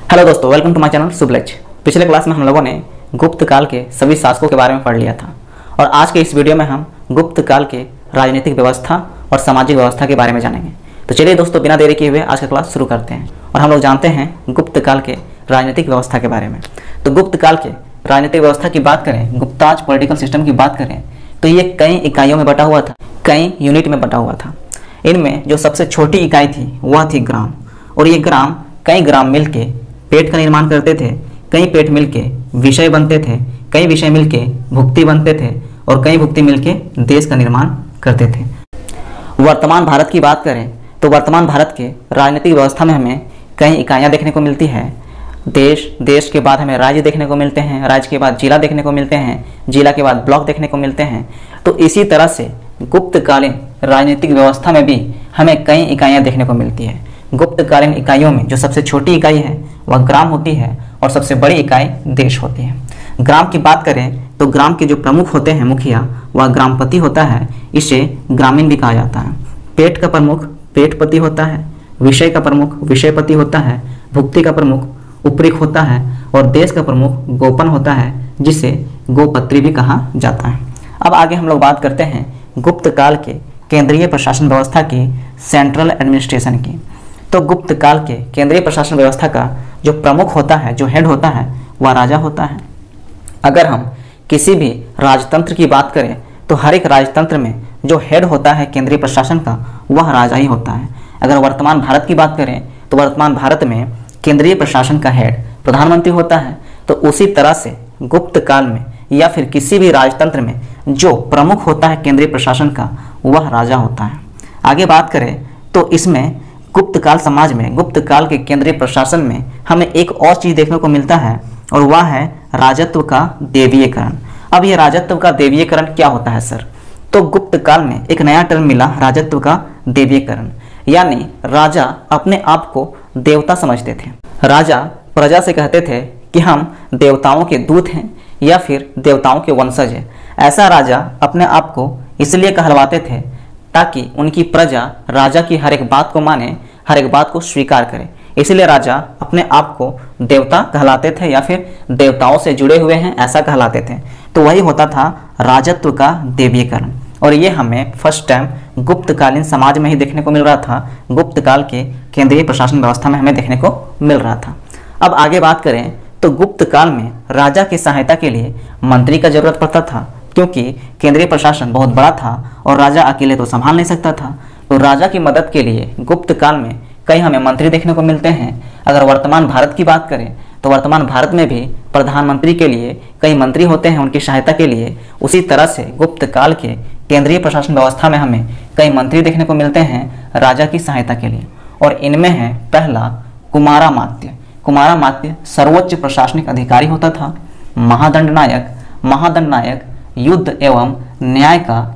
Hello दोस्तों, welcome to my channel सुबलेज। पिछले class में हम लोगों ने गुप्त काल के सभी शासकों के बारे में पढ़ लिया था और आज के इस वीडियो में हम गुप्त काल के राजनीतिक व्यवस्था और सामाजिक व्यवस्था के बारे में जानेंगे। तो चलिए दोस्तों, बिना देरी किए हुए आज का क्लास शुरू करते हैं और हम लोग जानते हैं गुप्त काल के राजनीतिक व्यवस्था के बारे में। तो गुप्त काल के राजनीतिक व्यवस्था की बात करें, गुप्ताज पॉलिटिकल सिस्टम की बात करें तो ये कई इकाइयों में बटा हुआ था, कई यूनिट में बटा हुआ था। इनमें जो सबसे छोटी इकाई थी वह थी ग्राम, और ये ग्राम कई ग्राम मिलके पेट का निर्माण करते थे, कई पेट मिलके विषय बनते थे, कई विषय मिलके भुक्ति बनते थे और कई भुक्ति मिलके देश का निर्माण करते थे। वर्तमान भारत की बात करें तो वर्तमान भारत के राजनीतिक व्यवस्था में हमें कई इकाइयाँ देखने को मिलती है। देश के बाद हमें राज्य देखने को मिलते हैं, राज्य के बाद जिला देखने को मिलते हैं, जिला के बाद ब्लॉक देखने को मिलते हैं। तो इसी तरह से गुप्तकालीन राजनीतिक व्यवस्था में भी हमें कई इकाइयाँ देखने को मिलती है। गुप्तकालीन इकाइयों में जो सबसे छोटी इकाई है वह ग्राम होती है और सबसे बड़ी इकाई देश होती है। ग्राम की बात करें तो ग्राम के जो प्रमुख होते हैं, मुखिया, वह ग्रामपति होता है। इसे ग्रामीण भी कहा जाता है। पेट का प्रमुख पेटपति होता है, विषय का प्रमुख विषयपति होता है, भुक्ति का प्रमुख उपरिक होता है और देश का प्रमुख गोपन होता है, जिसे गोपत्री भी कहा जाता है। अब आगे हम लोग बात करते हैं गुप्त काल के केंद्रीय प्रशासन व्यवस्था की, सेंट्रल एडमिनिस्ट्रेशन की। तो गुप्त काल के केंद्रीय प्रशासन व्यवस्था का जो प्रमुख होता है, जो हेड होता है, वह राजा होता है। अगर हम किसी भी राजतंत्र की बात करें तो हर एक राजतंत्र में जो हेड होता है केंद्रीय प्रशासन का, वह राजा ही होता है। अगर वर्तमान भारत की बात करें तो वर्तमान भारत में केंद्रीय प्रशासन का हेड प्रधानमंत्री होता है। तो उसी तरह से गुप्त काल में या फिर किसी भी राजतंत्र में जो प्रमुख होता है केंद्रीय प्रशासन का, वह राजा होता है। आगे बात करें तो इसमें गुप्त काल समाज में, गुप्त काल के केंद्रीय प्रशासन में हमें एक और चीज़ देखने को मिलता है और वह है राजत्व का देवीयकरण। अब यह राजत्व का देवीयकरण क्या होता है सर? तो गुप्त काल में एक नया टर्म मिला, राजत्व का देवीयकरण। यानी राजा अपने आप को देवता समझते थे। राजा प्रजा से कहते थे कि हम देवताओं के दूत हैं या फिर देवताओं के वंशज हैं। ऐसा राजा अपने आप को इसलिए कहलवाते थे ताकि उनकी प्रजा राजा की हर एक बात को माने, हर एक बात को स्वीकार करे। इसलिए राजा अपने आप को देवता कहलाते थे या फिर देवताओं से जुड़े हुए हैं ऐसा कहलाते थे। तो वही होता था राजत्व का देवीयकरण। और ये हमें फर्स्ट टाइम गुप्तकालीन समाज में ही देखने को मिल रहा था, गुप्त काल के केंद्रीय प्रशासन व्यवस्था में हमें देखने को मिल रहा था। अब आगे बात करें तो गुप्त काल में राजा की सहायता के लिए मंत्री का जरूरत पड़ता था, क्योंकि केंद्रीय प्रशासन बहुत बड़ा था और राजा अकेले तो संभाल नहीं सकता था। तो राजा की मदद के लिए गुप्त काल में कई हमें मंत्री देखने को मिलते हैं। अगर वर्तमान भारत की बात करें तो वर्तमान भारत में भी प्रधानमंत्री के लिए कई मंत्री होते हैं उनकी सहायता के लिए। उसी तरह से गुप्त काल के केंद्रीय प्रशासन व्यवस्था में हमें कई मंत्री देखने को मिलते हैं राजा की सहायता के लिए। और इनमें है पहला कुमारामात्य। कुमारामात्य सर्वोच्च प्रशासनिक अधिकारी होता था। महादंड नायक युद्ध एवं न्याय का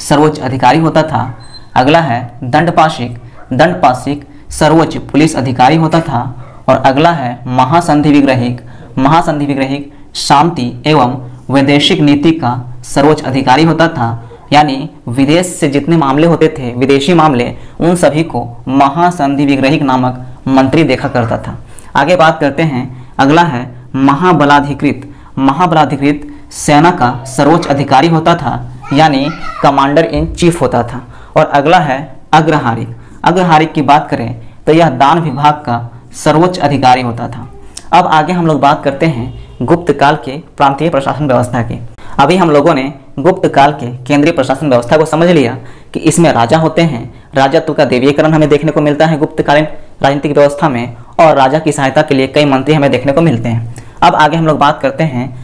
सर्वोच्च अधिकारी होता था। अगला है दंडपाशिक सर्वोच्च पुलिस अधिकारी होता था। और अगला है महासंधि विग्रहिक शांति एवं वैदेशिक नीति का सर्वोच्च अधिकारी होता था। यानी विदेश से जितने मामले होते थे, विदेशी मामले, उन सभी को महासंधि विग्रहिक नामक मंत्री देखा करता था। आगे बात करते हैं, अगला है महाबलाधिकृत सेना का सर्वोच्च अधिकारी होता था, यानी कमांडर इन चीफ होता था। और अगला है अग्रहारिक की बात करें तो यह दान विभाग का सर्वोच्च अधिकारी होता था। अब आगे हम लोग बात करते हैं गुप्त काल के प्रांतीय प्रशासन व्यवस्था की। अभी हम लोगों ने गुप्त काल के केंद्रीय प्रशासन व्यवस्था को समझ लिया कि इसमें राजा होते हैं, राजत्व का देवीयकरण हमें देखने को मिलता है गुप्तकालीन राजनीतिक व्यवस्था में, और राजा की सहायता के लिए कई मंत्री हमें देखने को मिलते हैं। अब आगे हम लोग बात करते हैं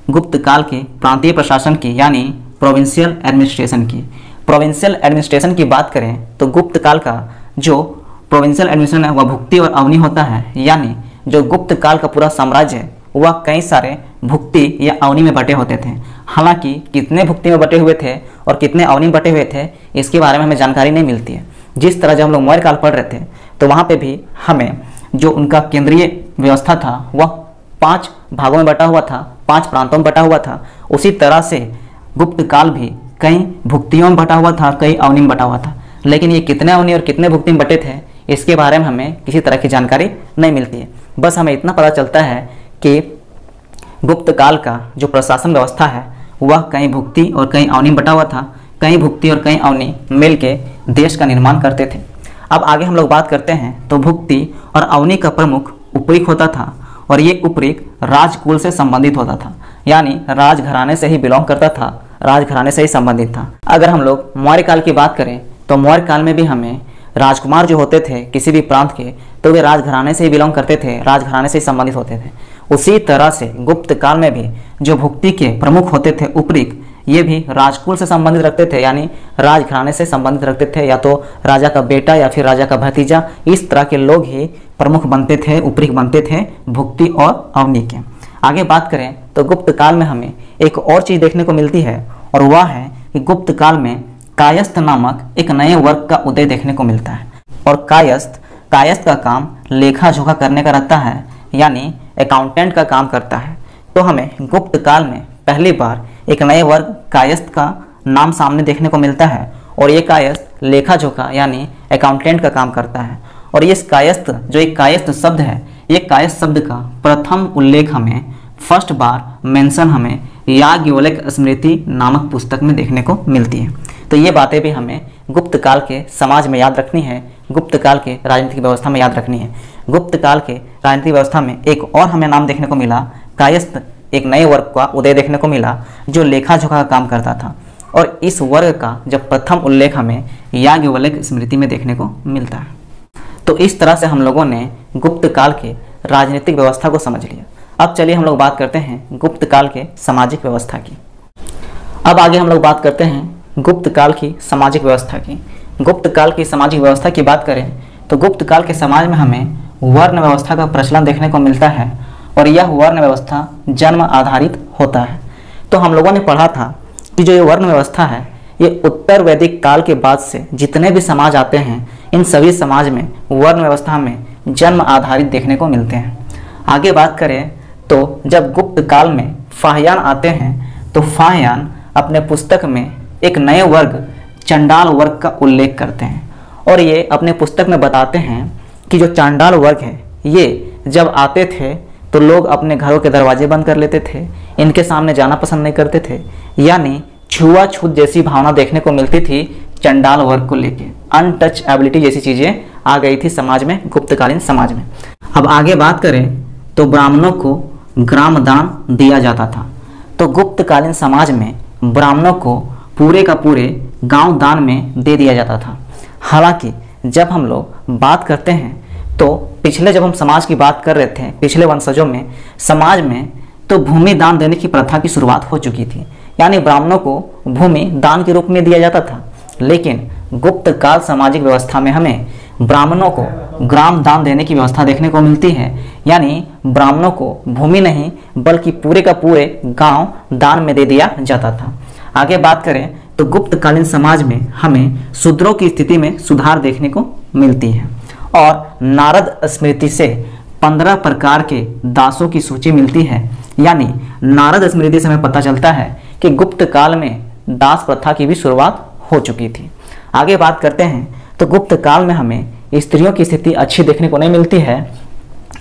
गुप्त काल के प्रांतीय प्रशासन की, यानी प्रोविंशियल एडमिनिस्ट्रेशन की। प्रोविंशियल एडमिनिस्ट्रेशन की बात करें तो गुप्त काल का जो प्रोविंशियल एडमिनिस्ट्रेशन है वह भुक्ति और अवनी होता है। यानी जो गुप्त काल का पूरा साम्राज्य है वह कई सारे भुक्ति या अवनी में बटे होते थे। हालांकि कितने भुक्ति में बटे हुए थे और कितने अवनी में बटे हुए थे इसके बारे में हमें जानकारी नहीं मिलती है। जिस तरह जब हम लोग मौर्य काल पढ़ रहे थे तो वहाँ पे भी हमें जो उनका केंद्रीय व्यवस्था था वह 5 भागों में बटा हुआ था, 5 प्रांतों में बटा हुआ था। उसी तरह से गुप्त काल भी कई भुक्तियों में बटा हुआ था, कई अवनी में बटा हुआ था। लेकिन ये कितने अवनी और कितने भुक्ति में बटे थे इसके बारे में हमें किसी तरह की जानकारी नहीं मिलती है। बस हमें इतना पता चलता है कि गुप्त काल का जो प्रशासन व्यवस्था है वह कहीं भुक्ति और कहीं अवनी बटा हुआ था। कहीं भुक्ति और कहीं अवनी मिल के देश का निर्माण करते थे। अब आगे हम लोग बात करते हैं तो भुक्ति और अवनी का प्रमुख उपरीक होता था और ये उपरीक राजकुल से संबंधित होता था, यानी राजघराने से ही बिलोंग करता था, राजघराने से ही संबंधित था। अगर हम लोग मौर्य काल की बात करें तो मौर्य काल में भी हमें राजकुमार जो होते थे किसी भी प्रांत के, तो वे राजघराने से ही बिलोंग करते थे, राजघराने से ही संबंधित होते थे। उसी तरह से गुप्त काल में भी जो भुक्ति के प्रमुख होते थे उपरीक, ये भी राजकुल से संबंधित रखते थे, यानी राजघराने से संबंधित रखते थे, या तो राजा का बेटा या फिर राजा का भतीजा, इस तरह के लोग ही प्रमुख बनते थे, उपरीक बनते थे भुक्ति और अवनी के। आगे बात करें तो गुप्त काल में हमें एक और चीज़ देखने को मिलती है और वह है कि गुप्त काल में कायस्थ नामक एक नए वर्ग का उदय देखने को मिलता है। और कायस्थ का काम लेखा जोखा करने का रहता है, यानी अकाउंटेंट का काम करता है। तो हमें गुप्त काल में पहली बार एक नए वर्ग कायस्थ का नाम सामने देखने को मिलता है और ये कायस्थ लेखा जोखा यानी अकाउंटेंट का काम करता है। और ये कायस्थ जो एक कायस्थ शब्द है, ये कायस्थ शब्द का प्रथम उल्लेख हमें फर्स्ट बार मेंशन हमें याज्ञवल्क्य स्मृति नामक पुस्तक में देखने को मिलती है। तो ये बातें भी हमें गुप्त काल के समाज में याद रखनी है, गुप्त काल के राजनीतिक व्यवस्था में याद रखनी है। गुप्त काल के राजनीतिक व्यवस्था में एक और हमें नाम देखने को मिला, कायस्थ, एक नए वर्ग का उदय देखने को मिला जो लेखा जोखा का काम करता था। और इस वर्ग का जब प्रथम उल्लेख हमें याज्ञवल्क्य स्मृति में देखने को मिलता है। तो इस तरह से हम लोगों ने गुप्त काल के राजनीतिक व्यवस्था को समझ लिया। अब चलिए हम लोग बात करते हैं गुप्त काल के सामाजिक व्यवस्था की। अब आगे हम लोग बात करते हैं गुप्त काल की सामाजिक व्यवस्था की। गुप्त काल की सामाजिक व्यवस्था की बात करें तो गुप्त काल के समाज में हमें वर्ण व्यवस्था का प्रचलन देखने को मिलता है और यह वर्ण व्यवस्था जन्म आधारित होता है। तो हम लोगों ने पढ़ा था कि जो ये वर्ण व्यवस्था है ये उत्तर वैदिक काल के बाद से जितने भी समाज आते हैं इन सभी समाज में वर्ण व्यवस्था में जन्म आधारित देखने को मिलते हैं। आगे बात करें तो जब गुप्त काल में फाह्यान आते हैं तो फाह्यान अपने पुस्तक में एक नए वर्ग चंडाल वर्ग का उल्लेख करते हैं और ये अपने पुस्तक में बताते हैं कि जो चांडाल वर्ग है ये जब आते थे तो लोग अपने घरों के दरवाजे बंद कर लेते थे, इनके सामने जाना पसंद नहीं करते थे, यानी छुआछूत जैसी भावना देखने को मिलती थी चंडाल वर्ग को लेके। अनटचएबिलिटी जैसी चीज़ें आ गई थी समाज में, गुप्तकालीन समाज में। अब आगे बात करें तो ब्राह्मणों को ग्राम दान दिया जाता था। तो गुप्तकालीन समाज में ब्राह्मणों को पूरे का पूरे गांव दान में दे दिया जाता था। हालांकि जब हम लोग बात करते हैं तो पिछले जब हम समाज की बात कर रहे थे पिछले वंशजों में समाज में तो भूमि दान देने की प्रथा की शुरुआत हो चुकी थी, यानी ब्राह्मणों को भूमि दान के रूप में दिया जाता था। लेकिन गुप्त काल सामाजिक व्यवस्था में हमें ब्राह्मणों को ग्राम दान देने की व्यवस्था देखने को मिलती है, यानी ब्राह्मणों को भूमि नहीं बल्कि पूरे का पूरे गांव दान में दे दिया जाता था। आगे बात करें तो गुप्तकालीन समाज में हमें शूद्रों की स्थिति में सुधार देखने को मिलती है और नारद स्मृति से 15 प्रकार के दासों की सूची मिलती है, यानी नारद स्मृति से हमें पता चलता है कि गुप्त काल में दास प्रथा की भी शुरुआत हो चुकी थी। आगे बात करते हैं तो गुप्त काल में हमें स्त्रियों की स्थिति अच्छी देखने को नहीं मिलती है,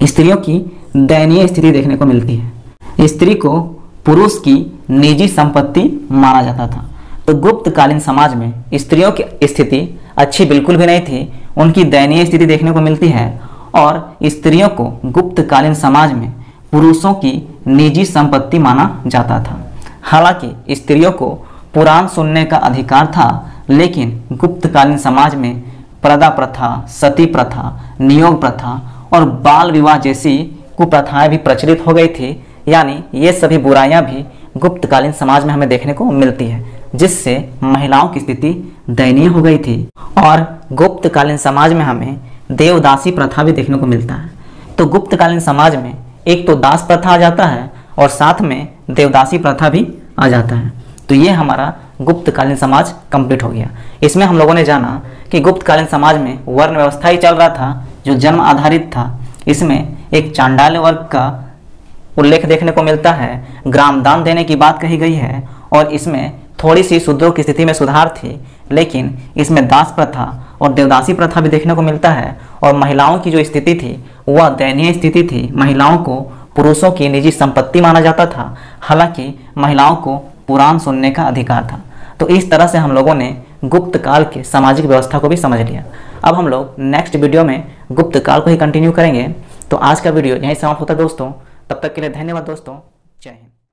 स्त्रियों की दयनीय स्थिति देखने को मिलती है। स्त्री को पुरुष की निजी संपत्ति माना जाता था। तो गुप्तकालीन समाज में स्त्रियों की स्थिति अच्छी बिल्कुल भी नहीं थी, उनकी दयनीय स्थिति देखने को मिलती है और स्त्रियों को गुप्तकालीन समाज में पुरुषों की निजी संपत्ति माना जाता था। हालांकि स्त्रियों को पुराण सुनने का अधिकार था, लेकिन गुप्तकालीन समाज में प्रदा प्रथा, सती प्रथा, नियोग प्रथा और बाल विवाह जैसी कुप्रथाएं भी प्रचलित हो गई थी, यानी ये सभी बुराइयां भी गुप्तकालीन समाज में हमें देखने को मिलती है, जिससे महिलाओं की स्थिति दयनीय हो गई थी। और गुप्तकालीन समाज में हमें देवदासी प्रथा भी देखने को मिलता है। तो गुप्तकालीन समाज में एक तो दास प्रथा आ जाता है और साथ में देवदासी प्रथा भी आ जाता है। तो ये हमारा गुप्तकालीन समाज कंप्लीट हो गया। इसमें हम लोगों ने जाना कि गुप्तकालीन समाज में वर्ण व्यवस्था ही चल रहा था जो जन्म आधारित था। इसमें एक चांडाल वर्ग का उल्लेख देखने को मिलता है, ग्राम दान देने की बात कही गई है और इसमें थोड़ी सी शूद्रों की स्थिति में सुधार थी, लेकिन इसमें दास प्रथा और देवदासी प्रथा भी देखने को मिलता है। और महिलाओं की जो स्थिति थी वह दयनीय स्थिति थी। महिलाओं को पुरुषों की निजी संपत्ति माना जाता था, हालांकि महिलाओं को पुराण सुनने का अधिकार था। तो इस तरह से हम लोगों ने गुप्त काल के सामाजिक व्यवस्था को भी समझ लिया। अब हम लोग नेक्स्ट वीडियो में गुप्त काल को ही कंटिन्यू करेंगे। तो आज का वीडियो यहीं समाप्त होता है दोस्तों। तब तक के लिए धन्यवाद दोस्तों। जय हिंद।